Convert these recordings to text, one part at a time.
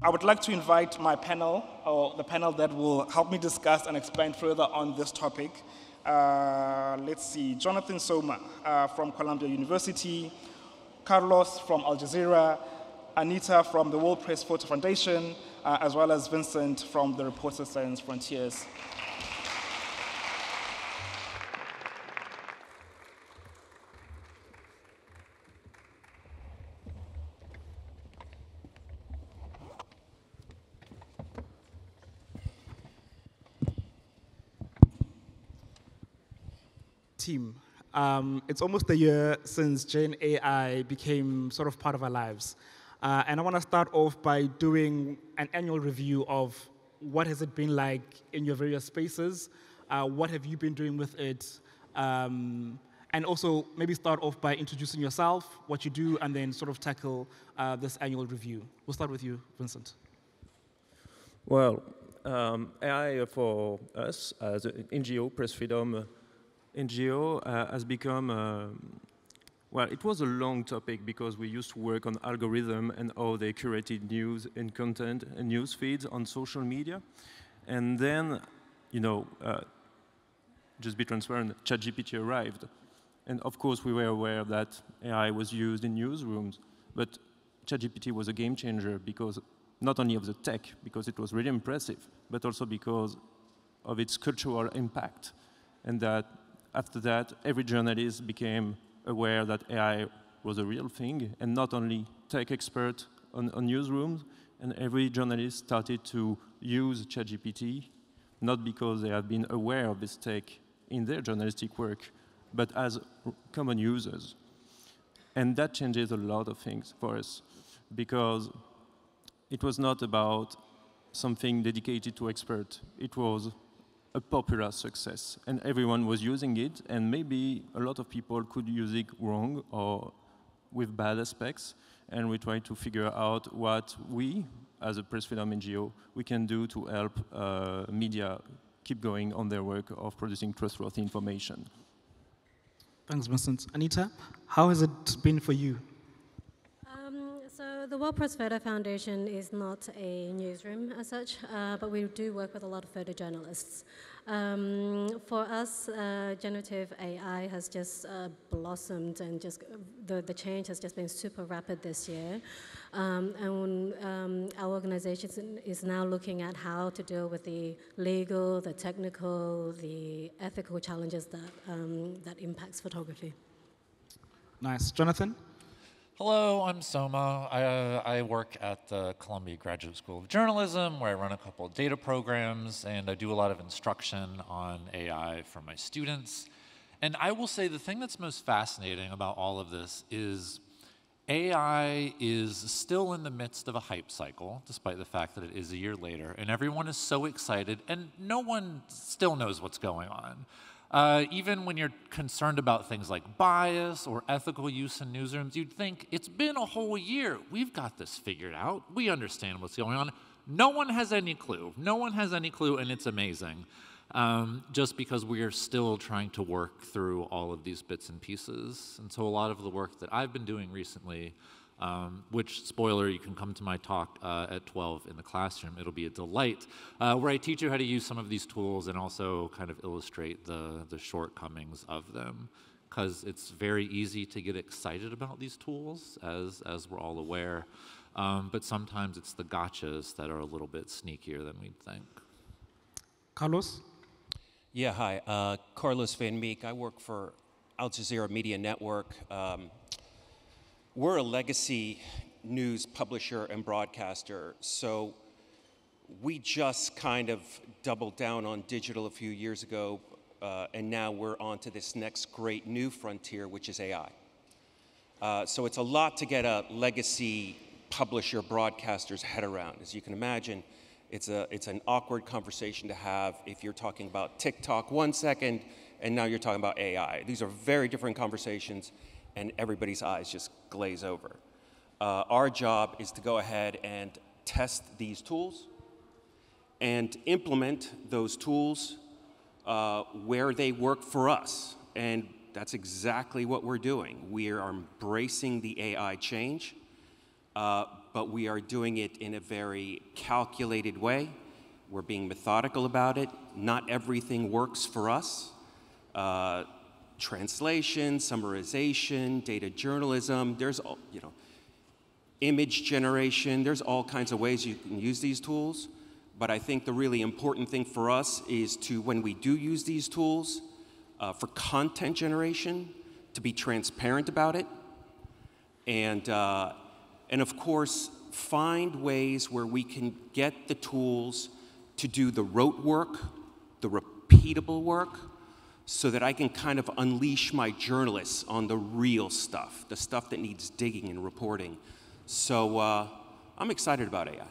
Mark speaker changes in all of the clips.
Speaker 1: I would like to invite my panel, or the panel that will help me discuss and expand further on this topic. Let's see, Jonathan Soma from Columbia University, Carlos from Al Jazeera, Anita from the World Press Photo Foundation, as well as Vincent from the Reporter Science Frontiers. Team. It's almost a year since Gen AI became sort of part of our lives. And I want to start off by doing an annual review of what has it been like in your various spaces, what have you been doing with it, and also maybe start off by introducing yourself, what you do, and then sort of tackle this annual review. We'll start with you, Vincent.
Speaker 2: Well, AI for us as an NGO, Press Freedom NGO, has become, well, it was a long topic because we used to work on algorithm and how they curated news and content and news feeds on social media. And then, you know, just be transparent, ChatGPT arrived. And of course, we were aware that AI was used in newsrooms, but ChatGPT was a game changer because not only of the tech, because it was really impressive, but also because of its cultural impact. And that after that, every journalist became aware that AI was a real thing, and not only tech expert on newsrooms, and every journalist started to use ChatGPT, not because they have been aware of this tech in their journalistic work, but as common users. And that changes a lot of things for us, because it was not about something dedicated to experts. It was a popular success, and everyone was using it, and maybe a lot of people could use it wrong or with bad aspects, and we try to figure out what we, as a Press Freedom NGO, we can do to help media keep going on their work of producing trustworthy information.
Speaker 1: Thanks, Vincent. Anita, how has it been for you?
Speaker 3: So the World Press Photo Foundation is not a newsroom as such, but we do work with a lot of photojournalists. For us, generative AI has just blossomed, and just the change has just been super rapid this year. And our organization is now looking at how to deal with the legal, the technical, the ethical challenges that impacts photography.
Speaker 1: Nice. Jonathan?
Speaker 4: Hello, I'm Soma. I work at the Columbia Graduate School of Journalism, where I run a couple of data programs, and I do a lot of instruction on AI for my students. And I will say the thing that's most fascinating about all of this is AI is still in the midst of a hype cycle, despite the fact that it is a year later, and everyone is so excited, and no one still knows what's going on. Even when you're concerned about things like bias or ethical use in newsrooms, you'd think, it's been a whole year. We've got this figured out. We understand what's going on. No one has any clue. No one has any clue, and it's amazing. Just because we are still trying to work through all of these bits and pieces. And so a lot of the work that I've been doing recently, which, spoiler, you can come to my talk at 12 in the classroom. It'll be a delight, where I teach you how to use some of these tools and also kind of illustrate the shortcomings of them. Because it's very easy to get excited about these tools, as we're all aware. But sometimes it's the gotchas that are a little bit sneakier than we'd think.
Speaker 1: Carlos?
Speaker 5: Yeah, hi. Carlos Van Meek. I work for Al Jazeera Media Network. We're a legacy news publisher and broadcaster, so we just kind of doubled down on digital a few years ago, and now we're on to this next great new frontier, which is AI. So it's a lot to get a legacy publisher broadcaster's head around. As you can imagine, it's an awkward conversation to have if you're talking about TikTok 1 second, and now you're talking about AI. These are very different conversations, and everybody's eyes just glaze over. Our job is to go ahead and test these tools and implement those tools where they work for us. And that's exactly what we're doing. We are embracing the AI change, but we are doing it in a very calculated way. We're being methodical about it. Not everything works for us. Translation, summarization, data journalism, there's all, image generation, there's all kinds of ways you can use these tools. But I think the really important thing for us is to, when we do use these tools, for content generation, to be transparent about it. And of course, find ways where we can get the tools to do the rote work, the repeatable work, so that I can kind of unleash my journalists on the real stuff, the stuff that needs digging and reporting. So I'm excited about AI.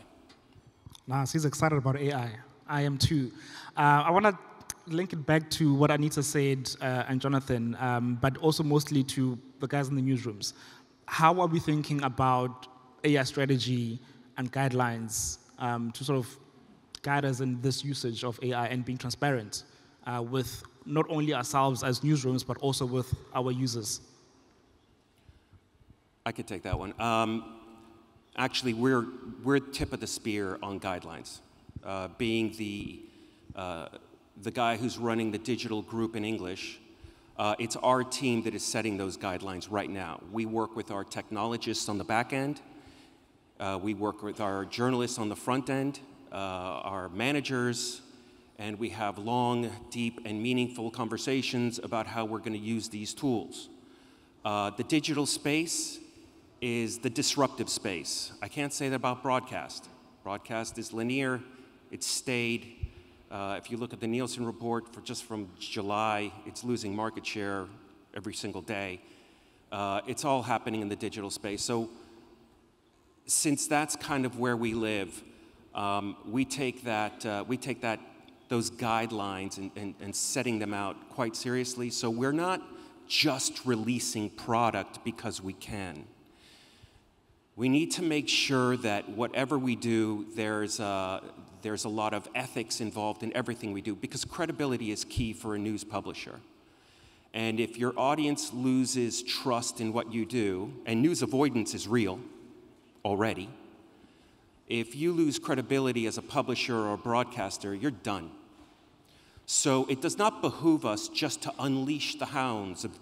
Speaker 1: Nice, he's excited about AI. I am too. I want to link it back to what Anita said and Jonathan, but also mostly to the guys in the newsrooms. How are we thinking about AI strategy and guidelines to sort of guide us in this usage of AI and being transparent with not only ourselves as newsrooms, but also with our users?
Speaker 5: I could take that one. Actually, we're tip of the spear on guidelines. Being the guy who's running the digital group in English, it's our team that is setting those guidelines right now. We work with our technologists on the back end. We work with our journalists on the front end, our managers, and we have long, deep, and meaningful conversations about how we're going to use these tools. The digital space is the disruptive space. I can't say that about broadcast. Broadcast is linear. It's stayed. If you look at the Nielsen report just from July, it's losing market share every single day. It's all happening in the digital space. So since that's kind of where we live, we take those guidelines and setting them out quite seriously. So we're not just releasing product because we can. We need to make sure that whatever we do, there's a lot of ethics involved in everything we do, because credibility is key for a news publisher. And if your audience loses trust in what you do, and news avoidance is real already, if you lose credibility as a publisher or a broadcaster, you're done. So it does not behoove us just to unleash the hounds of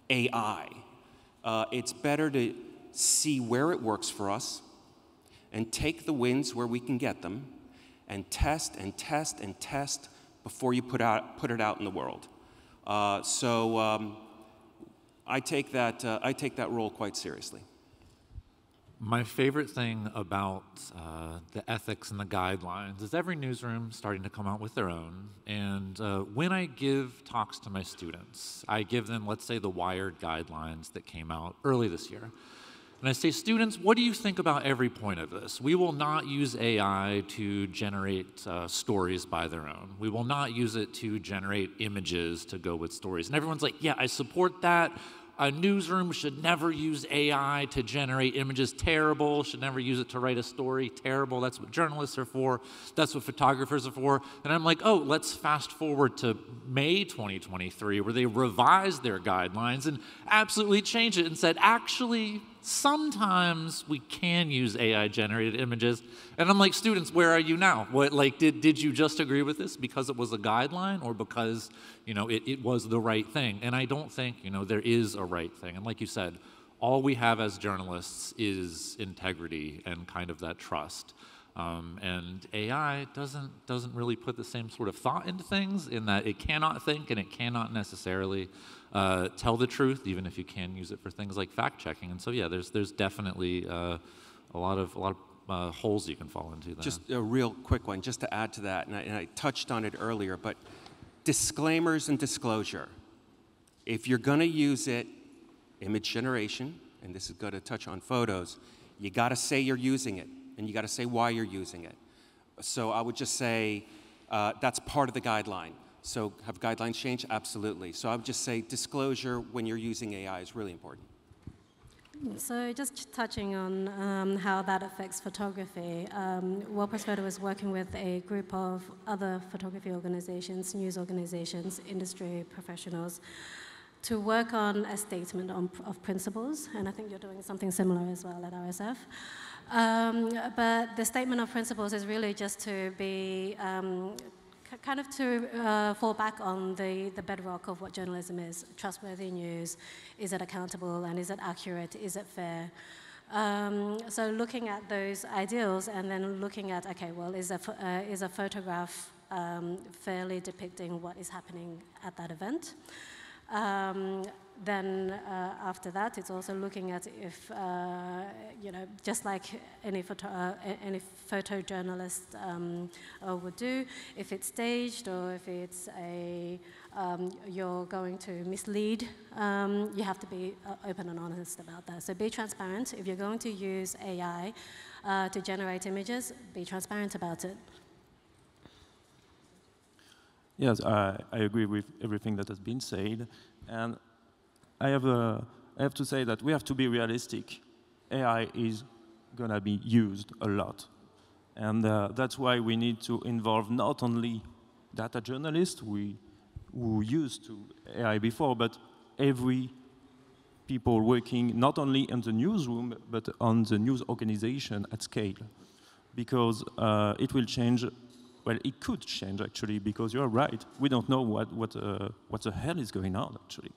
Speaker 5: AI. It's better to see where it works for us and take the wins where we can get them and test and test and test before you put it out in the world. So I take that role quite seriously.
Speaker 4: My favorite thing about the ethics and the guidelines is every newsroom starting to come out with their own. And when I give talks to my students, I give them, let's say, the Wired guidelines that came out early this year. And I say, students, what do you think about every point of this? We will not use AI to generate stories by their own. We will not use it to generate images to go with stories. And everyone's like, yeah, I support that. A newsroom should never use AI to generate images. Terrible. Should never use it to write a story. Terrible. That's what journalists are for. That's what photographers are for. And I'm like, oh, let's fast forward to May 2023, where they revised their guidelines and absolutely changed it and said, actually, sometimes we can use AI-generated images. And I'm like, students, where are you now? What, like, did you just agree with this because it was a guideline or because, it was the right thing? And I don't think, there is a right thing. And like you said, all we have as journalists is integrity and kind of that trust. And AI doesn't really put the same sort of thought into things, in that it cannot think and it cannot necessarily tell the truth, even if you can use it for things like fact checking. And so yeah, there's definitely a lot of holes you can fall into there.
Speaker 5: Just a real quick one, just to add to that, and I touched on it earlier, but disclaimers and disclosure. If you're going to use it, image generation, and this is going to touch on photos, you got to say you're using it. And you got to say why you're using it. So I would just say that's part of the guideline. So have guidelines changed? Absolutely. So I would just say disclosure when you're using AI is really important.
Speaker 3: So just touching on how that affects photography, WordPress Photo is working with a group of other photography organizations, news organizations, industry professionals, to work on a statement of principles. And I think you're doing something similar as well at RSF. But the statement of principles is really just to be kind of to fall back on the bedrock of what journalism is. Trustworthy news, is it accountable, and is it accurate, is it fair? So looking at those ideals and then looking at, okay, well, is a photograph fairly depicting what is happening at that event? Then after that, it's also looking at if, you know, just like any photojournalist would do, if it's staged or if it's you're going to mislead, you have to be open and honest about that. So be transparent. If you're going to use AI to generate images, be transparent about it.
Speaker 2: Yes, I agree with everything that has been said. And I have to say that we have to be realistic. AI is going to be used a lot. And that's why we need to involve not only data journalists who used to AI before, but every people working not only in the newsroom, but on the news organization at scale. Because it will change. Well, it could change, actually, because you're right. We don't know what the hell is going on, actually.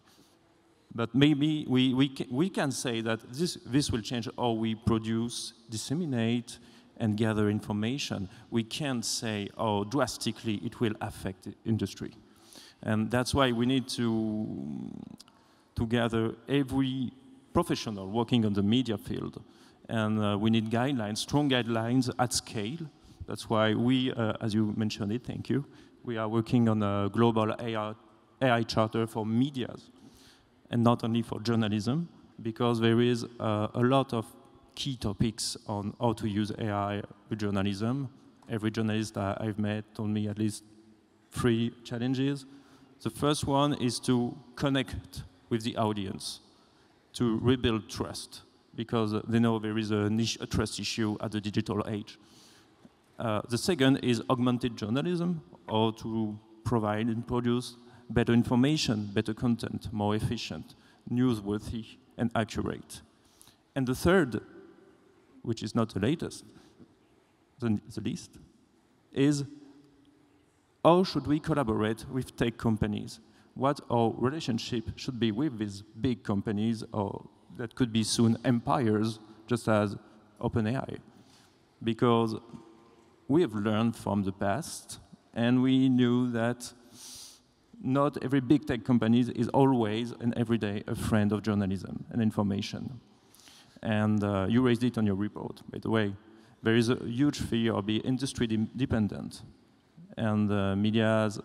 Speaker 2: But maybe we can say that this will change how we produce, disseminate, and gather information. We can't say how drastically it will affect the industry. And that's why we need to gather every professional working on the media field. And we need guidelines, strong guidelines at scale. That's why we, as you mentioned it, thank you, we are working on a global AI charter for medias, and not only for journalism, because there is a lot of key topics on how to use AI with journalism. Every journalist I've met told me at least 3 challenges. The first one is to connect with the audience, to rebuild trust, because they know there is a trust issue at the digital age. The second is augmented journalism, or to provide and produce better information, better content, more efficient, newsworthy, and accurate. And the third, which is not the latest, the least, is how should we collaborate with tech companies? What our relationship should be with these big companies, or that could be soon empires, just as OpenAI. Because we have learned from the past, and we knew that not every big tech company is always and every day a friend of journalism and information. And you raised it on your report, by the way. There is a huge fear of being industry dependent. And media has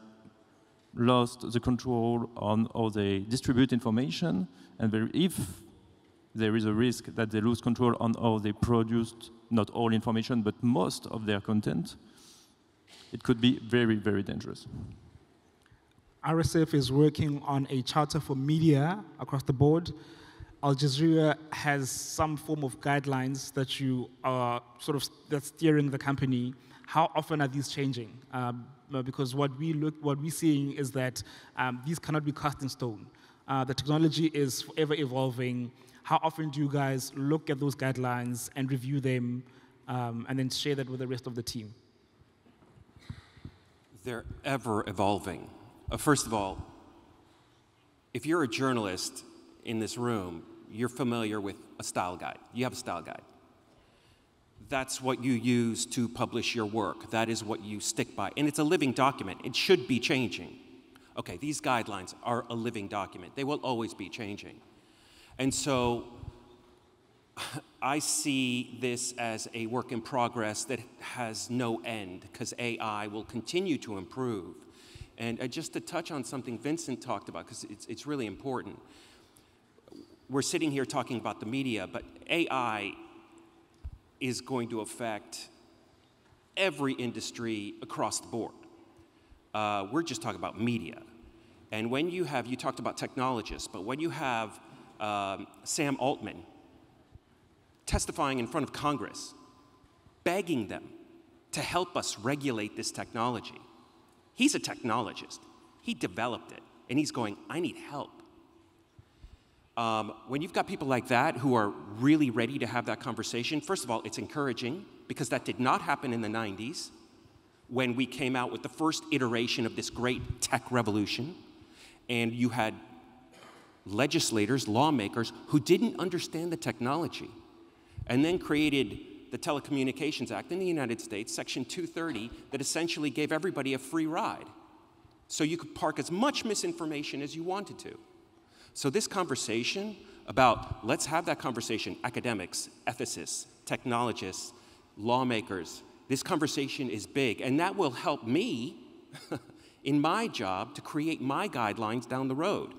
Speaker 2: lost the control on how they distribute information. And if there is a risk that they lose control on how they produce not all information, but most of their content, it could be very, very dangerous.
Speaker 1: RSF is working on a charter for media across the board. Al Jazeera has some form of guidelines that you are that's steering the company. How often are these changing? Because what we're seeing is that these cannot be cast in stone. The technology is forever evolving. How often do you guys look at those guidelines and review them and then share that with the rest of the team?
Speaker 5: They're ever evolving. First of all, if you're a journalist in this room, you're familiar with a style guide. You have a style guide. That's what you use to publish your work. That is what you stick by. And it's a living document. It should be changing. Okay, these guidelines are a living document. They will always be changing. And so I see this as a work in progress that has no end, because AI will continue to improve. And just to touch on something Vincent talked about, because it's really important. We're sitting here talking about the media, but AI is going to affect every industry across the board. We're just talking about media. And when you talked about technologists, but when you have Sam Altman testifying in front of Congress, begging them to help us regulate this technology. He's a technologist. He developed it, and he's going, I need help. When you've got people like that who are really ready to have that conversation, first of all, it's encouraging, because that did not happen in the 90s when we came out with the first iteration of this great tech revolution, and you had legislators, lawmakers, who didn't understand the technology, and then created the Telecommunications Act in the United States, Section 230, that essentially gave everybody a free ride. So you could park as much misinformation as you wanted to. So this conversation about, let's have that conversation, academics, ethicists, technologists, lawmakers, this conversation is big, and that will help me in my job to create my guidelines down the road.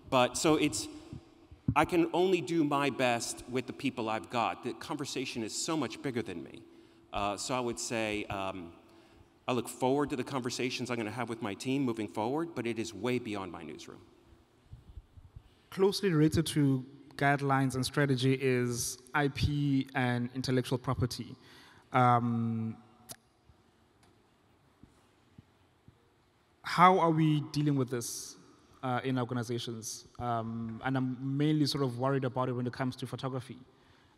Speaker 5: But so I can only do my best with the people I've got. The conversation is so much bigger than me. So I would say I look forward to the conversations I'm going to have with my team moving forward, but it is way beyond my newsroom.
Speaker 1: Closely related to guidelines and strategy is IP and intellectual property. How are we dealing with this in organizations? And I'm mainly sort of worried about it when it comes to photography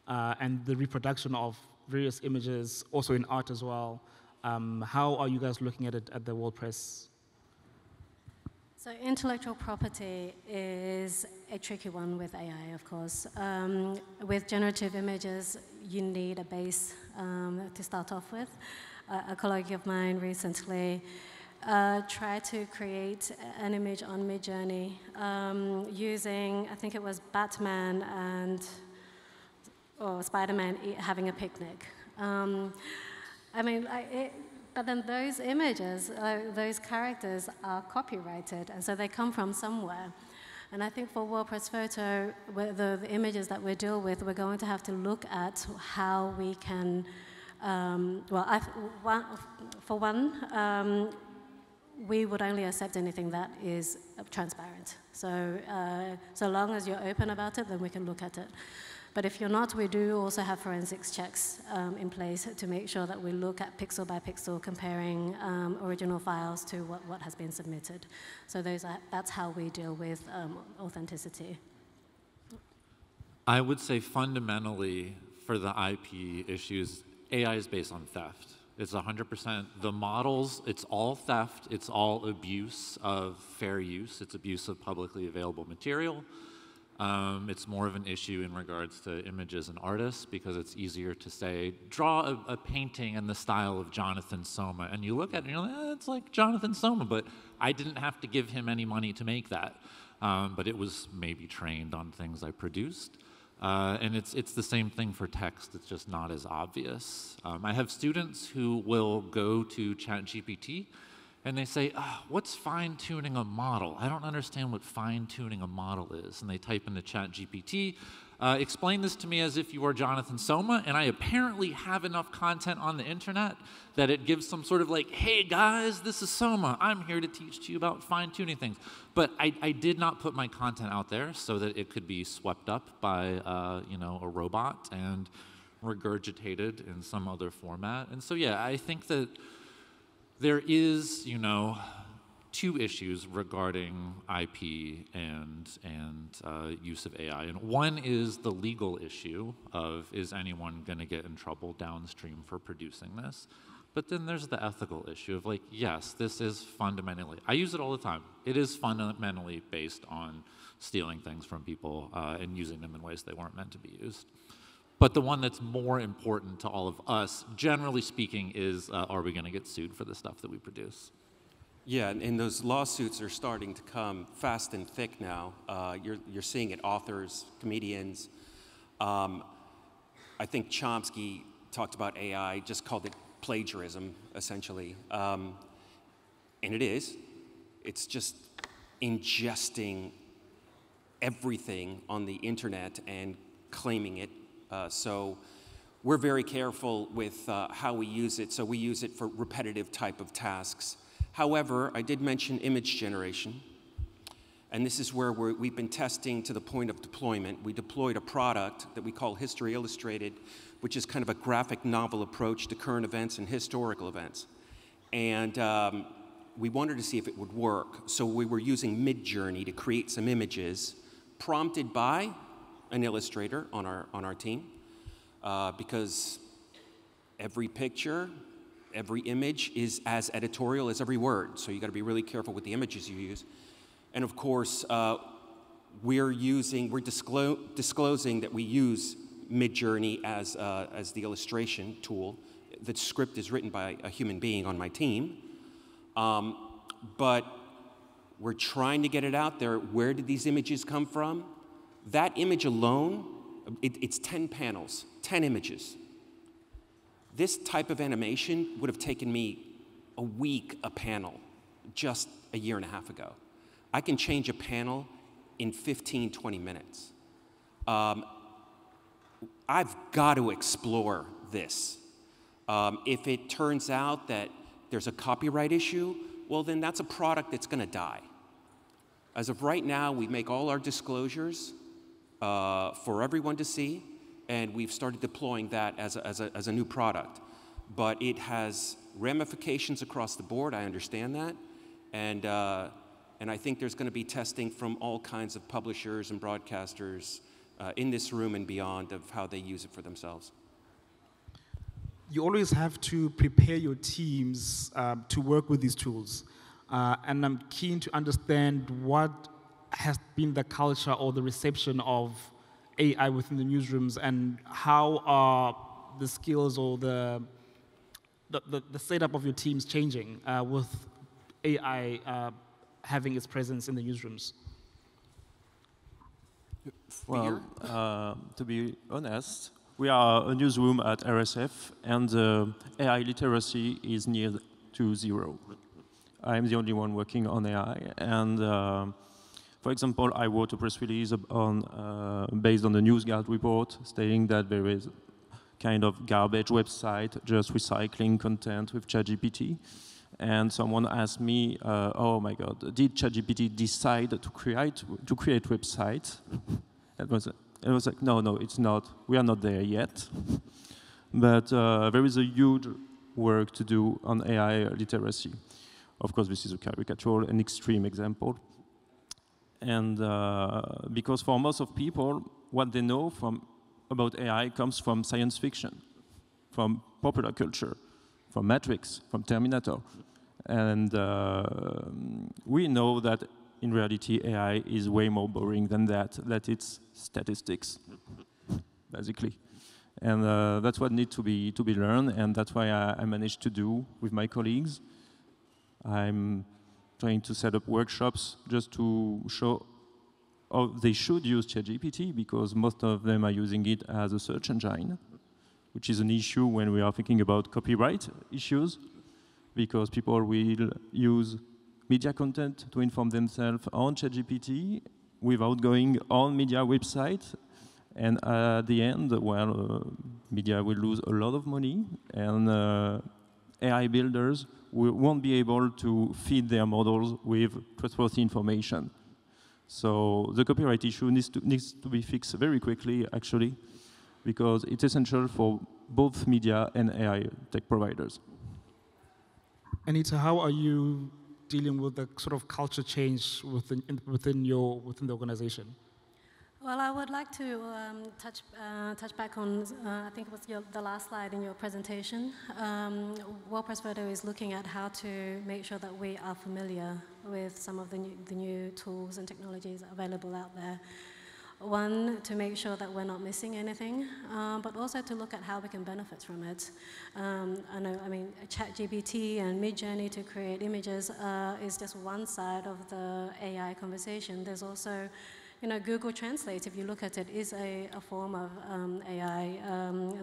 Speaker 1: and the reproduction of various images, also in art as well. How are you guys looking at it at the World Press?
Speaker 3: So intellectual property is a tricky one with AI, of course. With generative images, you need a base to start off with. A colleague of mine recently tried to create an image on Midjourney using, I think it was Batman or Spider-Man having a picnic. I mean, but then those images, those characters are copyrighted, and so they come from somewhere. And I think for World Press Photo, the images that we deal with, we're going to have to look at how we can, we would only accept anything that is transparent. So, so long as you're open about it, then we can look at it. But if you're not, we do also have forensics checks in place to make sure that we look at pixel by pixel, comparing original files to what has been submitted. So that's how we deal with authenticity.
Speaker 4: I would say fundamentally for the IP issues, AI is based on theft. It's 100%. The models, it's all theft. It's all abuse of fair use. It's abuse of publicly available material. It's more of an issue in regards to images and artists, because it's easier to say, draw a painting in the style of Jonathan Soma. And you look at it and you're like, it's like Jonathan Soma, but I didn't have to give him any money to make that. But it was maybe trained on things I produced. And it's the same thing for text. It's just not as obvious. I have students who will go to ChatGPT and they say, what's fine-tuning a model? I don't understand what fine-tuning a model is. And they type into ChatGPT, explain this to me as if you are Jonathan Soma, and I apparently have enough content on the internet that it gives some sort of like, hey guys, this is Soma. I'm here to teach to you about fine-tuning things. But I did not put my content out there so that it could be swept up by a robot and regurgitated in some other format. And so yeah, I think that there is, two issues regarding IP and use of AI. And one is the legal issue of, is anyone going to get in trouble downstream for producing this? But then there's the ethical issue of like, yes, this is fundamentally, I use it all the time. It is fundamentally based on stealing things from people and using them in ways they weren't meant to be used. But the one that's more important to all of us, generally speaking, is are we going to get sued for the stuff that we produce?
Speaker 5: Yeah, and those lawsuits are starting to come fast and thick now. You're seeing it, authors, comedians. I think Chomsky talked about AI, just called it plagiarism, essentially. And it is. It's just ingesting everything on the internet and claiming it. So we're very careful with how we use it. So we use it for repetitive type of tasks. However, I did mention image generation. And this is where we've been testing to the point of deployment. We deployed a product that we call History Illustrated, which is kind of a graphic novel approach to current events and historical events. And we wanted to see if it would work. So we were using Midjourney to create some images prompted by an illustrator on our team, because every picture, every image is as editorial as every word. So you got to be really careful with the images you use. And of course, we're disclosing that we use Midjourney as the illustration tool. The script is written by a human being on my team, but we're trying to get it out there. Where did these images come from? That image alone, it's 10 panels, 10 images. This type of animation would have taken me a week a panel just a year and a half ago. I can change a panel in 15, 20 minutes. I've got to explore this. If it turns out that there's a copyright issue, well, then that's a product that's going to die. As of right now, we make all our disclosures for everyone to see, and we've started deploying that as a new product. But it has ramifications across the board, I understand that, and I think there's going to be testing from all kinds of publishers and broadcasters in this room and beyond of how they use it for themselves.
Speaker 1: You always have to prepare your teams to work with these tools. And I'm keen to understand what has been the culture or the reception of AI within the newsrooms, and how are the skills or the setup of your teams changing with AI having its presence in the newsrooms?
Speaker 2: Well, to be honest, we are a newsroom at RSF, and AI literacy is near to zero. I'm the only one working on AI, and for example, I wrote a press release based on the NewsGuard report, stating that there is kind of garbage website just recycling content with ChatGPT. And someone asked me, "Oh my God, did ChatGPT decide to create websites?" It was like, no, it's not. We are not there yet. But there is a huge work to do on AI literacy. Of course, this is a caricature, an extreme example. And because for most of people, what they know about AI comes from science fiction, from popular culture, from Matrix, from Terminator. And we know that in reality, AI is way more boring than that it's statistics, basically. And that's what needs to be learned, and that's why I managed to do with my colleagues. I'm trying to set up workshops just to show how they should use ChatGPT, because most of them are using it as a search engine, which is an issue when we are thinking about copyright issues, because people will use media content to inform themselves on ChatGPT without going on media website. And at the end, well, media will lose a lot of money, and AI builders won't be able to feed their models with trustworthy information. So the copyright issue needs to be fixed very quickly, actually, because it's essential for both media and AI tech providers.
Speaker 1: Anita, how are you dealing with the sort of culture change within the organization?
Speaker 3: Well, I would like to touch back on, I think it was the last slide in your presentation. WordPress Photo is looking at how to make sure that we are familiar with some of the new tools and technologies available out there. One, to make sure that we're not missing anything, but also to look at how we can benefit from it. I mean, ChatGPT and Midjourney to create images is just one side of the AI conversation. There's also, Google Translate, if you look at it, is a form of AI.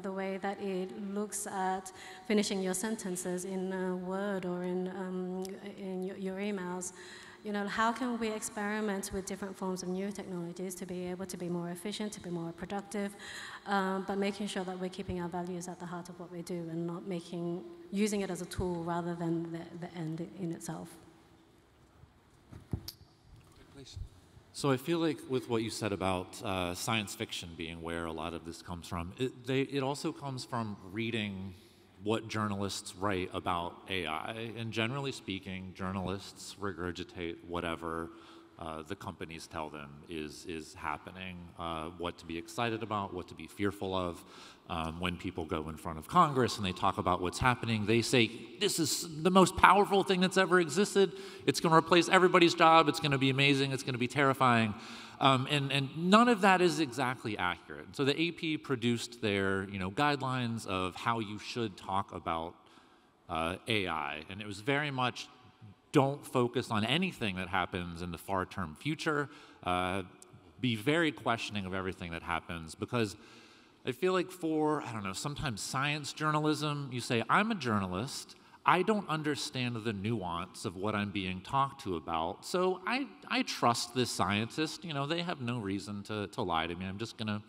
Speaker 3: The way that it looks at finishing your sentences in Word or in your emails. How can we experiment with different forms of new technologies to be able to be more efficient, to be more productive, but making sure that we're keeping our values at the heart of what we do and not using it as a tool rather than the end in itself.
Speaker 5: Please.
Speaker 4: So I feel like with what you said about science fiction being where a lot of this comes from, it also comes from reading what journalists write about AI. And generally speaking, journalists regurgitate whatever the companies tell them is happening, what to be excited about, what to be fearful of. When people go in front of Congress and they talk about what's happening, they say, this is the most powerful thing that's ever existed. It's going to replace everybody's job. It's going to be amazing. It's going to be terrifying. And none of that is exactly accurate. So the AP produced their guidelines of how you should talk about AI. And it was very much, don't focus on anything that happens in the far-term future. Be very questioning of everything that happens, because I feel like for, I don't know, sometimes science journalism, you say, I'm a journalist, I don't understand the nuance of what I'm being talked to about, so I trust this scientist, they have no reason to lie to me, I'm just gonna,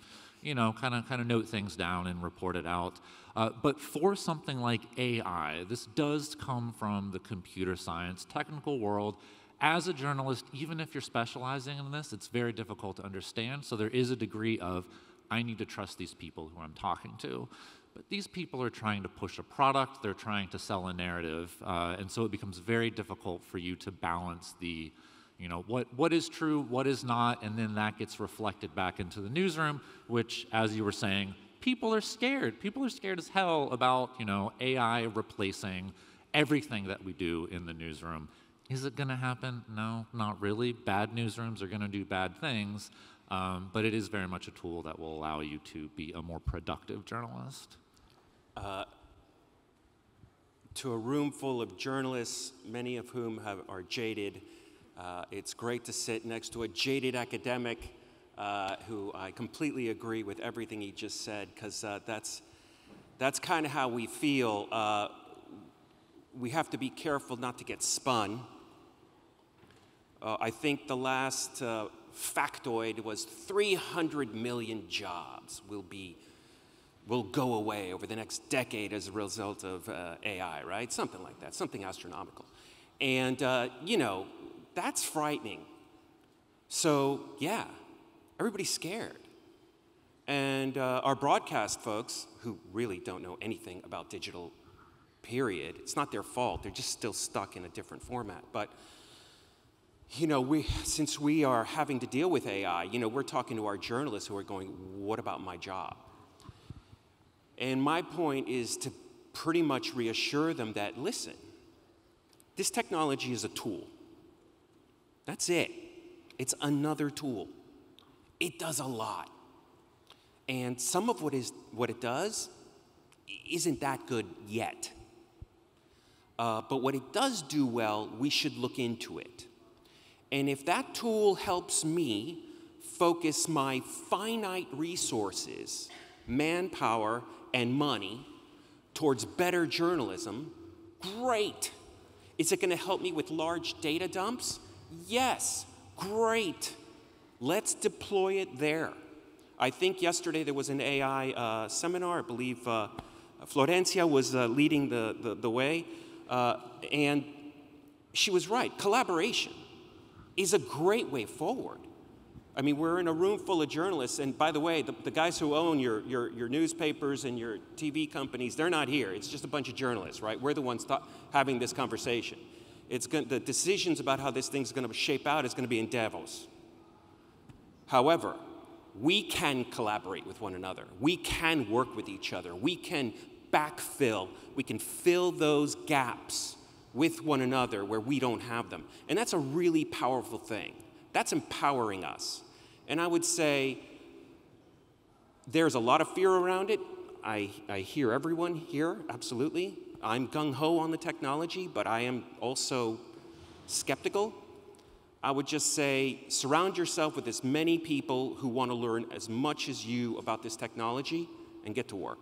Speaker 4: kind of note things down and report it out. But for something like AI, this does come from the computer science, technical world. As a journalist, even if you're specializing in this, it's very difficult to understand, so there is a degree of, I need to trust these people who I'm talking to. But these people are trying to push a product, they're trying to sell a narrative, and so it becomes very difficult for you to balance the, what is true, what is not, and then that gets reflected back into the newsroom, which, as you were saying, people are scared. People are scared as hell about, AI replacing everything that we do in the newsroom. Is it gonna happen? No, not really. Bad newsrooms are gonna do bad things. But it is very much a tool that will allow you to be a more productive journalist.
Speaker 5: To a room full of journalists, many of whom are jaded, it's great to sit next to a jaded academic who I completely agree with everything he just said, because that's kind of how we feel. We have to be careful not to get spun. I think the last factoid was 300 million jobs will go away over the next decade as a result of AI, right? Something like that, something astronomical. And, that's frightening. So, yeah, everybody's scared. And our broadcast folks, who really don't know anything about digital, period, it's not their fault, they're just still stuck in a different format. But since we are having to deal with AI, we're talking to our journalists who are going, what about my job? And my point is to pretty much reassure them that, listen, this technology is a tool. That's it. It's another tool. It does a lot. And some of what it does isn't that good yet. But what it does do well, we should look into it. And if that tool helps me focus my finite resources, manpower and money, towards better journalism, great. Is it going to help me with large data dumps? Yes, great. Let's deploy it there. I think yesterday there was an AI seminar. I believe Florencia was leading the way. And she was right. Collaboration is a great way forward. I mean, we're in a room full of journalists, and by the way, the guys who own your newspapers and your TV companies, they're not here. It's just a bunch of journalists, right? We're the ones having this conversation. The decisions about how this thing's gonna shape out is gonna be in Davos. However, we can collaborate with one another. We can work with each other. We can backfill. We can fill those gaps with one another where we don't have them. And that's a really powerful thing. That's empowering us. And I would say there's a lot of fear around it. I hear everyone here, absolutely. I'm gung-ho on the technology, but I am also skeptical. I would just say surround yourself with as many people who want to learn as much as you about this technology and get to work.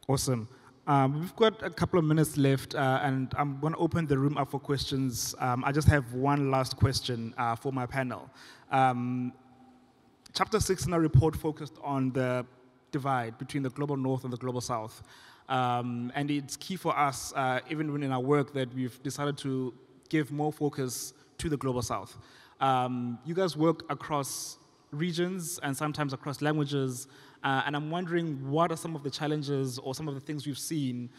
Speaker 1: Awesome. We've got a couple of minutes left, and I'm going to open the room up for questions. I just have one last question for my panel. Chapter 6 in our report focused on the divide between the global north and the global south. And it's key for us, even when in our work, that we've decided to give more focus to the global south. You guys work across regions and sometimes across languages, and I'm wondering what are some of the challenges or some of the things we've seen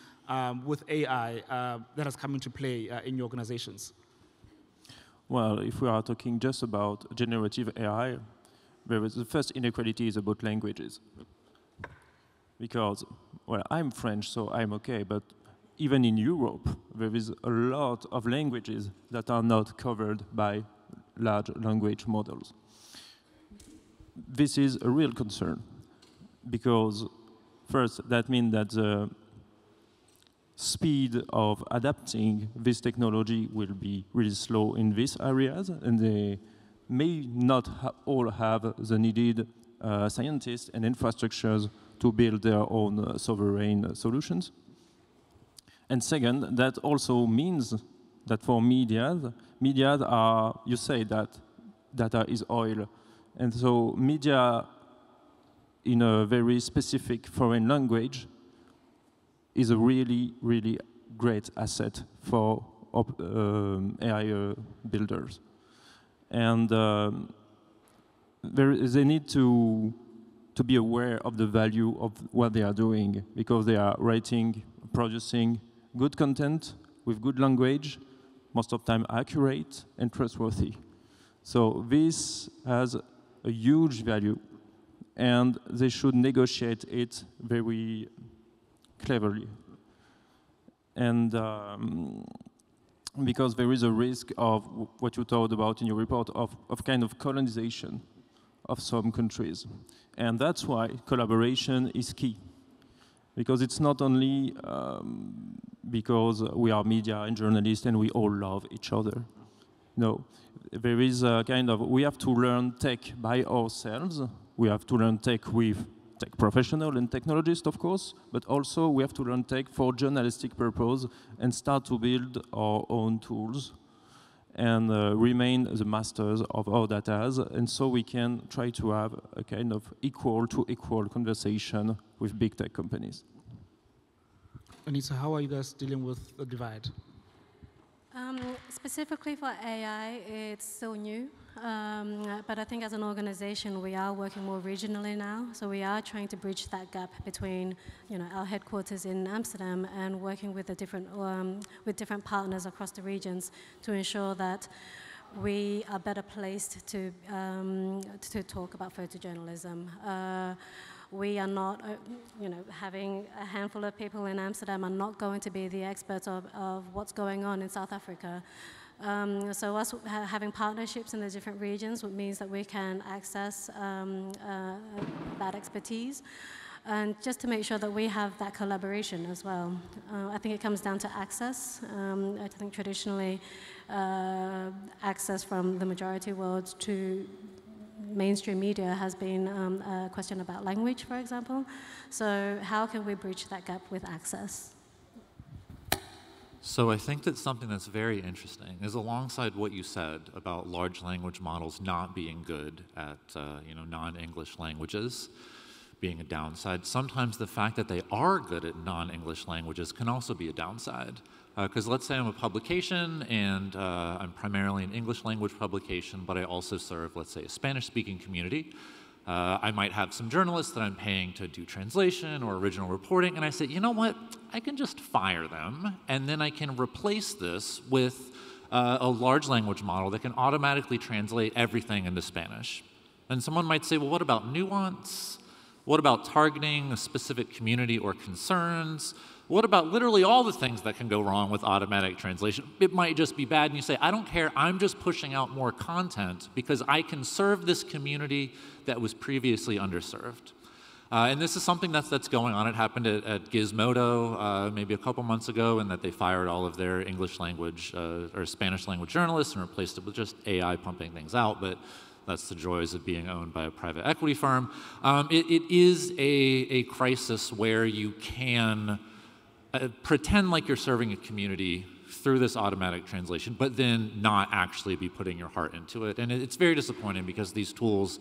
Speaker 1: with AI that has come into play in your organizations?
Speaker 2: Well, if we are talking just about generative AI, the first inequality is about languages. Because, well, I'm French, so I'm okay, but even in Europe, there is a lot of languages that are not covered by large language models. This is a real concern, because first, that means that the speed of adapting this technology will be really slow in these areas, and they may not all have the needed scientists and infrastructures to build their own sovereign solutions. And second, that also means that for media are, you say that data is oil. And so media in a very specific foreign language is a really, really great asset for AI builders. And they need to be aware of the value of what they are doing, because they are writing, producing good content with good language, most of the time accurate and trustworthy. So this has a huge value, and they should negotiate it very cleverly. And because there is a risk of what you talked about in your report of kind of colonization of some countries. And that's why collaboration is key. Because it's not only because we are media and journalists and we all love each other. No, there is a kind of, we have to learn tech by ourselves. We have to learn tech with tech professionals and technologists, of course, but also we have to learn tech for journalistic purpose and start to build our own tools and remain the masters of our data. And so we can try to have a kind of equal to equal conversation with big tech companies.
Speaker 1: Anita, how are you guys dealing with the divide?
Speaker 3: Specifically for AI, it's still new. But I think as an organization, we are working more regionally now. So we are trying to bridge that gap between, our headquarters in Amsterdam and working with different partners across the regions to ensure that we are better placed to talk about photojournalism. We are not, having a handful of people in Amsterdam are not going to be the experts of what's going on in South Africa. So us having partnerships in the different regions means that we can access that expertise, and just to make sure that we have that collaboration as well. I think it comes down to access. I think traditionally access from the majority world to mainstream media has been a question about language, for example. So how can we bridge that gap with access?
Speaker 4: So I think that something that's very interesting is, alongside what you said about large language models not being good at non-English languages being a downside, sometimes the fact that they are good at non-English languages can also be a downside. Because let's say I'm a publication and I'm primarily an English language publication, but I also serve, let's say, a Spanish-speaking community. I might have some journalists that I'm paying to do translation or original reporting, and I say, you know what, I can just fire them, and then I can replace this with a large language model that can automatically translate everything into Spanish. And someone might say, well, what about nuance? What about targeting a specific community or concerns? What about literally all the things that can go wrong with automatic translation? It might just be bad, and you say, I don't care, I'm just pushing out more content because I can serve this community that was previously underserved. And this is something that's going on. It happened at Gizmodo maybe a couple months ago, in that they fired all of their English language or Spanish language journalists and replaced it with just AI pumping things out. But that's the joys of being owned by a private equity firm. It is a crisis where you can pretend like you're serving a community through this automatic translation, but then not actually be putting your heart into it. And it's very disappointing, because these tools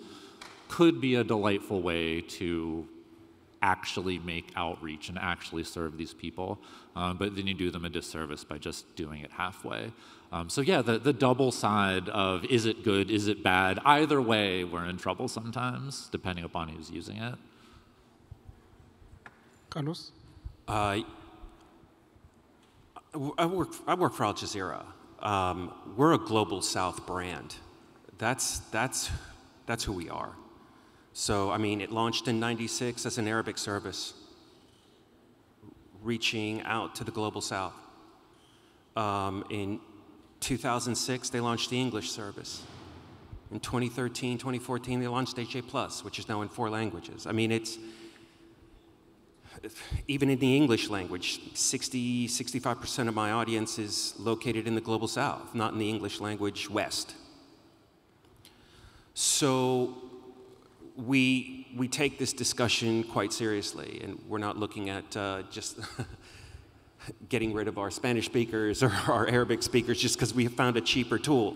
Speaker 4: could be a delightful way to actually make outreach and actually serve these people, but then you do them a disservice by just doing it halfway. So yeah, the double side of, is it good, is it bad? Either way, we're in trouble sometimes, depending upon who's using it.
Speaker 1: Carlos?
Speaker 5: I work for Al Jazeera, we're a global South brand. That's who we are. So, I mean, it launched in '96 as an Arabic service, reaching out to the global South. In 2006, they launched the English service. In 2013, 2014, they launched HA+, which is now in 4 languages. I mean, it's, even in the English language, 65% of my audience is located in the global South, not in the English language West. So we take this discussion quite seriously, and we're not looking at just getting rid of our Spanish speakers or our Arabic speakers just because we have found a cheaper tool.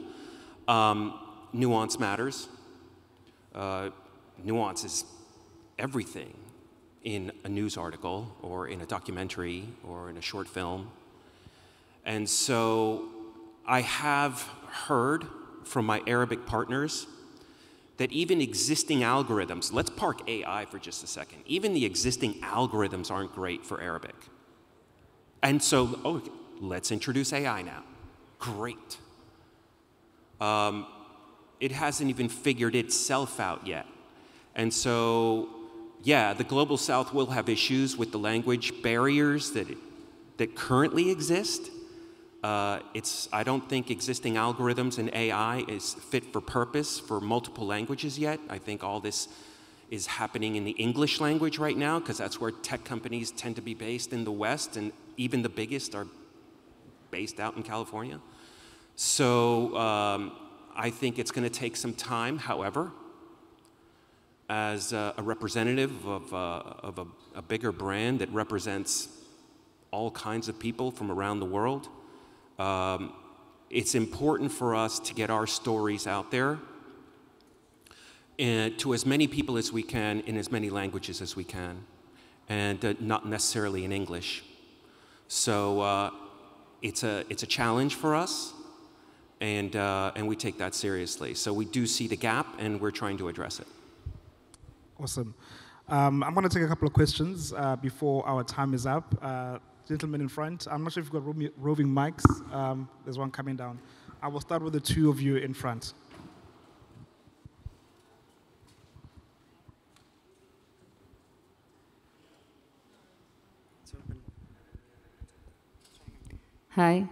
Speaker 5: Nuance matters. Nuance is everything in a news article or in a documentary or in a short film. And so I have heard from my Arabic partners that even existing algorithms, let's park AI for just a second, even the existing algorithms aren't great for Arabic. And so, okay, let's introduce AI now. Great. It hasn't even figured itself out yet. And so, yeah, the global South will have issues with the language barriers that currently exist. I don't think existing algorithms and AI is fit for purpose for multiple languages yet. I think all this is happening in the English language right now because that's where tech companies tend to be based in the West, and even the biggest are based out in California. So I think it's going to take some time. However, as a representative of a bigger brand that represents all kinds of people from around the world, it's important for us to get our stories out there and to as many people as we can in as many languages as we can, and not necessarily in English. So it's a challenge for us, and we take that seriously. So we do see the gap, and we're trying to address it.
Speaker 1: Awesome. I'm going to take a couple of questions before our time is up. Gentlemen in front, I'm not sure if you've got roving mics. There's one coming down. I will start with the 2 of you in front.
Speaker 6: Hi.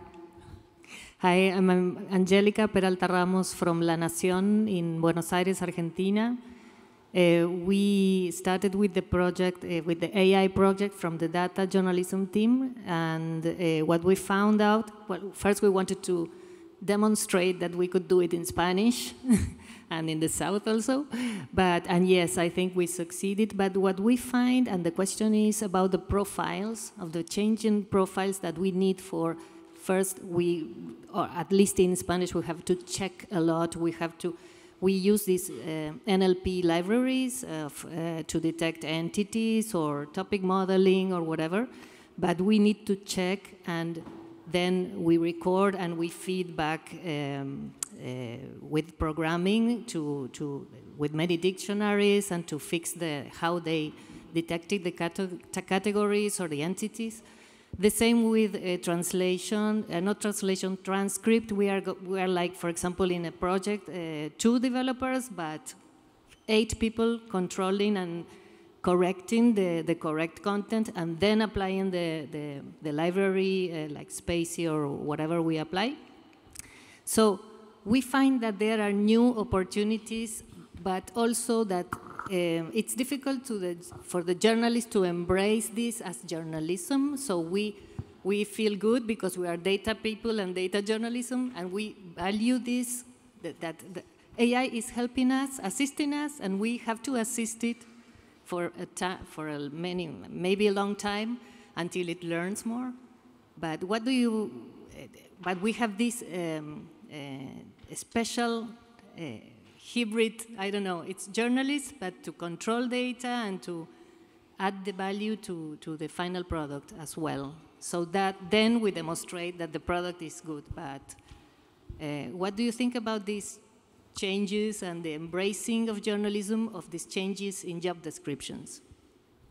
Speaker 6: Hi, I'm Angélica Peralta Ramos from La Nación in Buenos Aires, Argentina. We started with the project, with the AI project from the data journalism team, and what we found out, well, first we wanted to demonstrate that we could do it in Spanish and in the South also, and yes, I think we succeeded, but what we find, and the question is about the profiles, of the changing profiles that we need for, first or at least in Spanish, we have to check a lot, we use these NLP libraries to detect entities or topic modeling or whatever, but we need to check, and then we record and we feed back with programming with many dictionaries and to fix how they detected the categories or the entities. The same with translation, not translation, transcript. We are like, for example, in a project, 2 developers, but 8 people controlling and correcting the correct content, and then applying the library, like Spacey or whatever we apply. So we find that there are new opportunities, but also that it's difficult for the journalists to embrace this as journalism. So we feel good because we are data people and data journalism, and we value this, that the AI is helping us, assisting us, and we have to assist it for maybe a long time until it learns more. But but we have this special hybrid, I don't know, it's journalists, but to control data and to add the value to the final product as well. So that then we demonstrate that the product is good. But what do you think about these changes and the embracing of journalism, of these changes in job descriptions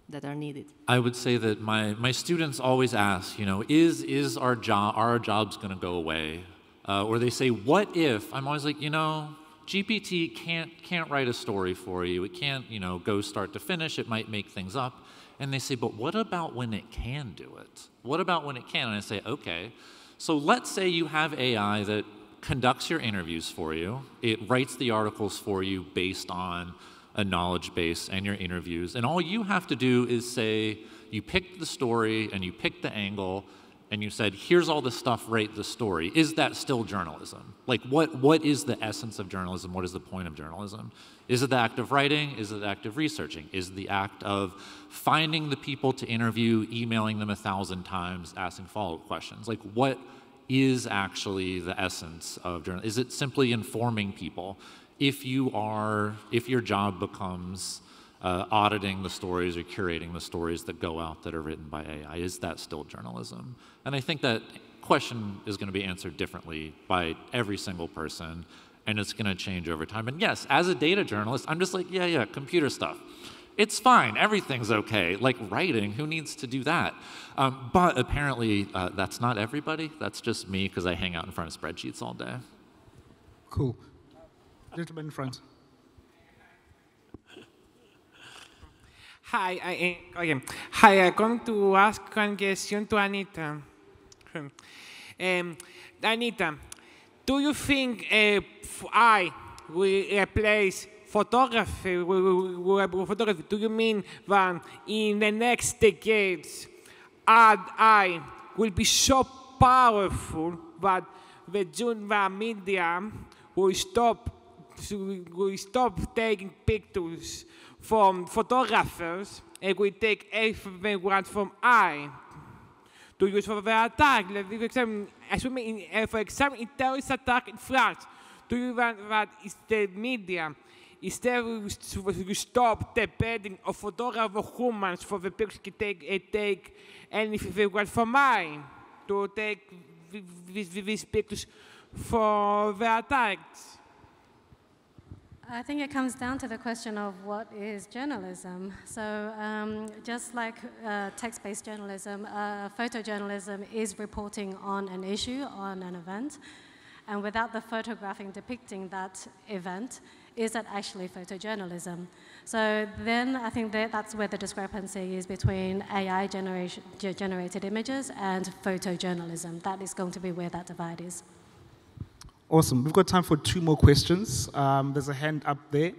Speaker 6: that are needed?
Speaker 4: I would say that my students always ask, is our jobs going to go away? Or they say, what if? I'm always like, you know, GPT can't write a story for you. It can't, you know, go start to finish. It might make things up. And they say, but what about when it can do it? What about when it can? And I say, okay. So let's say you have AI that conducts your interviews for you. It writes the articles for you based on a knowledge base and your interviews. And all you have to do is say, you picked the story and you picked the angle and you said, here's all the stuff, rate the story. Is that still journalism? Like, what is the essence of journalism? What is the point of journalism? Is it the act of writing? Is it the act of researching? Is it the act of finding the people to interview, emailing them 1,000 times, asking follow-up questions? Like, what is actually the essence of journalism? Is it simply informing people? If your job becomes auditing the stories or curating the stories that go out that are written by AI, is that still journalism? And I think that question is going to be answered differently by every single person, and it's going to change over time. And yes, as a data journalist, I'm just like, yeah, computer stuff. It's fine, everything's okay. Like writing, who needs to do that? But apparently, that's not everybody. That's just me, because I hang out in front of spreadsheets all day.
Speaker 1: Cool. Gentleman in front.
Speaker 7: Hi, I come to ask one question to Anita. Anita, do you think I will replace photography? Do you mean that in the next decades, AI will be so powerful that the media will stop taking pictures from photographers and we take everyone from AI to use for the attack? For example, in terrorist attack in France, do you want that the media instead to stop depending on photographs of humans for the pictures take anything they want from AI to take these pictures for the attacks?
Speaker 3: I think it comes down to the question of what is journalism. So just like text-based journalism, photojournalism is reporting on an issue, on an event. And without the photographing depicting that event, is that actually photojournalism? So then I think that's where the discrepancy is between AI generated images and photojournalism. That is going to be where that divide is.
Speaker 1: Awesome. We've got time for 2 more questions. There's a hand up there.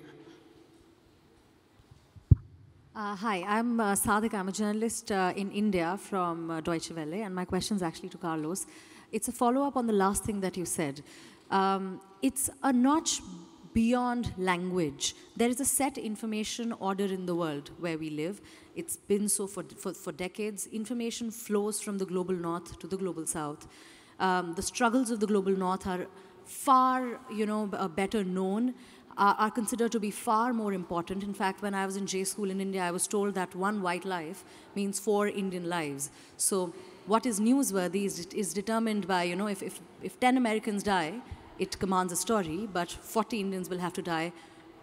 Speaker 8: Hi, I'm Sadhik. I'm a journalist in India from Deutsche Welle, and my question is actually to Carlos. It's a follow-up on the last thing that you said. It's a notch beyond language. There is a set information order in the world where we live. It's been so for decades. Information flows from the global north to the global south. The struggles of the global north are far, better known, are considered to be far more important. In fact, when I was in J school in India, I was told that 1 white life means 4 Indian lives. So what is newsworthy is determined by, if 10 Americans die, it commands a story, but 40 Indians will have to die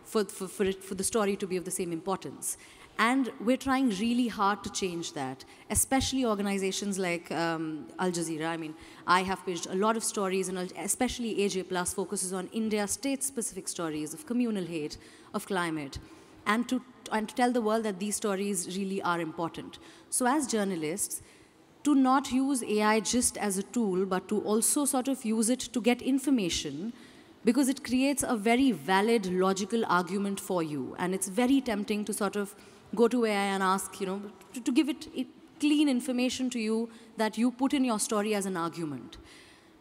Speaker 8: for the story to be of the same importance. And we're trying really hard to change that, especially organizations like Al Jazeera. I mean, I have pitched a lot of stories, and especially AJ+ focuses on India's state-specific stories of communal hate, of climate, and to tell the world that these stories really are important. So as journalists, to not use AI just as a tool, but to also sort of use it to get information, because it creates a very valid, logical argument for you. And it's very tempting to sort of go to AI and ask, to give it clean information to you that you put in your story as an argument.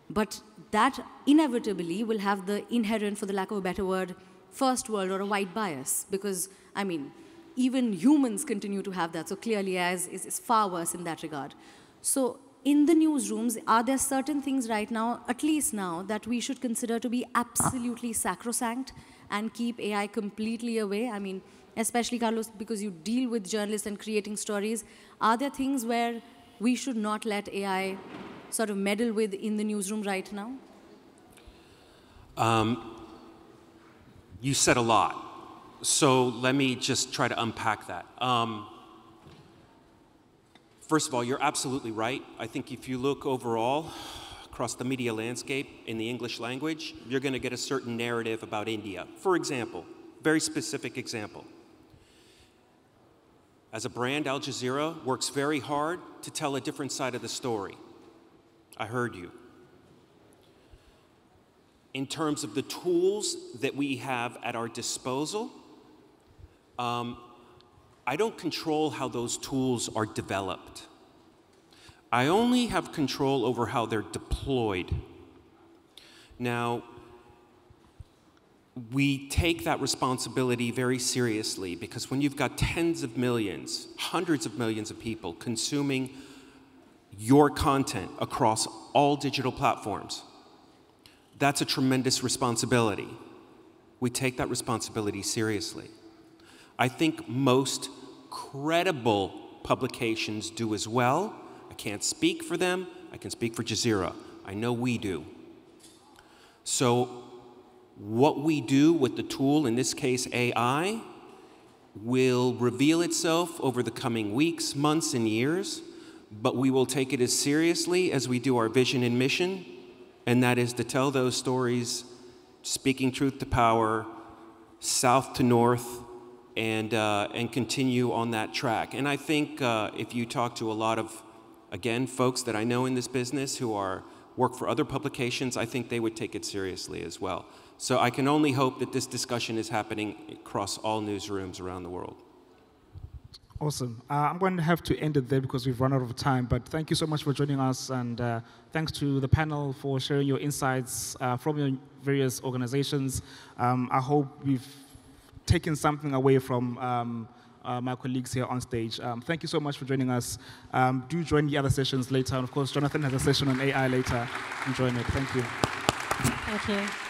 Speaker 8: But that inevitably will have the inherent, for the lack of a better word, first world or a white bias. Because, I mean, even humans continue to have that. So clearly AI is far worse in that regard. So in the newsrooms, are there certain things right now, at least now, that we should consider to be absolutely sacrosanct and keep AI completely away? I mean, especially, Carlos, because you deal with journalists and creating stories, are there things where we should not let AI sort of meddle with in the newsroom right now?
Speaker 5: You said a lot, so let me just try to unpack that. First of all, you're absolutely right. I think if you look overall, across the media landscape in the English language, you're going to get a certain narrative about India. For example, very specific example. As a brand, Al Jazeera works very hard to tell a different side of the story. I heard you. In terms of the tools that we have at our disposal, I don't control how those tools are developed. I only have control over how they're deployed. Now, we take that responsibility very seriously because when you've got tens of millions, hundreds of millions of people consuming your content across all digital platforms, that's a tremendous responsibility. We take that responsibility seriously. I think most credible publications do as well. I can't speak for them. I can speak for Jazeera. I know we do. So what we do with the tool, in this case AI, will reveal itself over the coming weeks, months, and years, but we will take it as seriously as we do our vision and mission, and that is to tell those stories, speaking truth to power, south to north, and continue on that track. And I think if you talk to a lot of, again, folks that I know in this business who work for other publications, I think they would take it seriously as well. So I can only hope that this discussion is happening across all newsrooms around the world.
Speaker 1: Awesome. I'm going to have to end it there because we've run out of time, but thank you so much for joining us, and thanks to the panel for sharing your insights from your various organizations. I hope we've taken something away from my colleagues here on stage. Thank you so much for joining us. Do join the other sessions later, and of course, Jonathan has a session on AI later. Enjoy it. Thank you.
Speaker 3: Thank you.